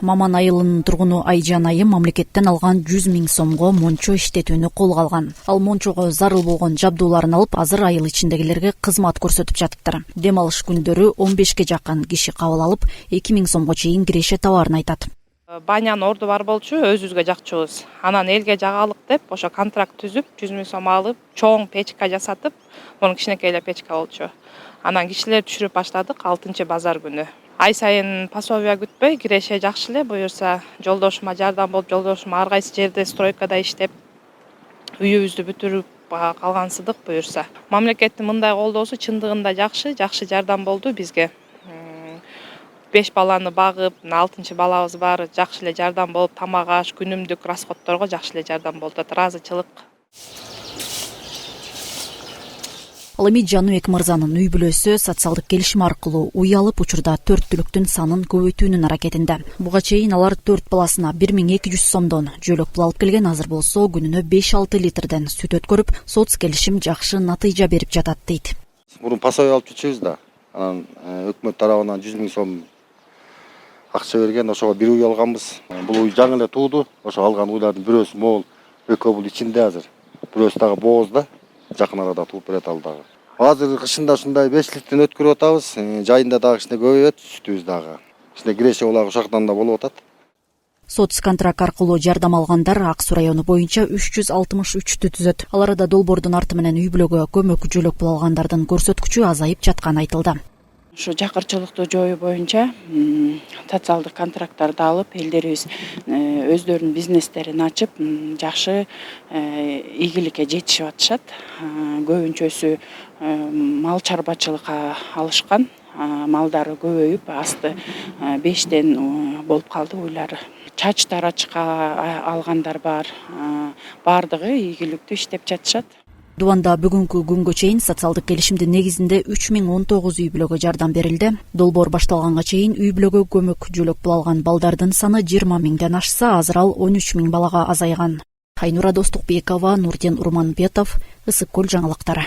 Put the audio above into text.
Маман айылынын тургуну Айжан айым мамлекеттен алган 100 000 сомго мончо иштетүүнү колго алган. Ал мончого зарыл болгон жабдууларын алып, азыр айыл ичиндегилерге кызмат көрсөтүп жатыптыр. Дем алыш күндөрү 15ге жакын киши кабыл алып, 2 000 сомго чейин киреше табарын айтат. Банян орду бар болчу, өзүбүзгө жакчубуз. Анан элге жагалык деп, ошо контракт түзүп, 100 000 сом алып, чоң печка жасатып, муну кичинекей эле печка болчу. Анан кишилер түшүрүп баштадык 6-базар күнү. Ай сайын пособия күтпөй, киреше жакшы эле, буюрса жолдошума жардам болуп, жолдошум ар кайсы жерде стройкада иштеп, үйүбүздү бүтүрүп калгансыдык буюрса. Мамлекеттин мындай колдоосу чындыгында жакшы жардам болду бизге. 5 баланы багып, 6 балабыз бар, жакшы эле жардам болуп, тамак аш, күнүмдүк расходторго жакшы эле жардам болду. Ыраазычылык. Ал эми Жаныбек мырзанын үй бүлөсү социалдык келишим аркылуу уй алып, учурда 4 түлүктүн санын көбөйтүүнүн аракетинде. Буга чейин алар 4 баласына 1200 сомдон жөлөк пул алып келген, азыр болсо күнүнө 5-6 литрден сүт өткөрүп, соц келишим жакшы натыйжа берип жатат дейт. Мурун пособия алып жүрчүбүз да. Анан өкмөт тарабынан 100 000 сом акча берген, ошого бир уй алганбыз. Бул уй жаңы эле тууду. Ошо алган уйлардын бирөөсү могул, экөө бул ичинде азыр. Бирөөсү дагы боозда, жакын арада тууп берет ал дагы. Азыр кышында ушундай 5 литрден өткөрүп атабыз. Жайында дагы кичине көбөйөт, сүтүбүз дагы. Кичине киреше улагы ушактан да болуп атат. Соцконтракт аркылуу жардам алгандар Ак Суу району боюнча 363 түзөт. Ал арада долбоордун арты менен үй бүлөгө көмөк жөлөк пул алгандардын көрсөткүчү азайып жатканы айтылды. Ушу жакырчылыкту жоюу боюнча социалдык контракттарды алып, элдерибиз өздөрүнүн бизнестерин ачып, жакшы ийгиликке жетишип атышат. Көбүнчөсү мал чарбачылыкка алышкан, малдары көбөйүп, асты 5тен болуп калды уйлары. Чач тарачка алгандар бар, бардыгы ийгиликтүү иштеп жатышат. Дубанда бүгүнкү күнгө чейин социалдык келишимдин негизинде 3019 үй бүлөгө жардам берилди. Долбоор башталганга чейин үй бүлөгө көмөк жөлөк пул алган балдардын саны 20 000ден ашса, азыр ал 13 000 балага азайган. Айнура Достукбекова, Нурден Урманбетов, Ысык Көл жаңылыктары.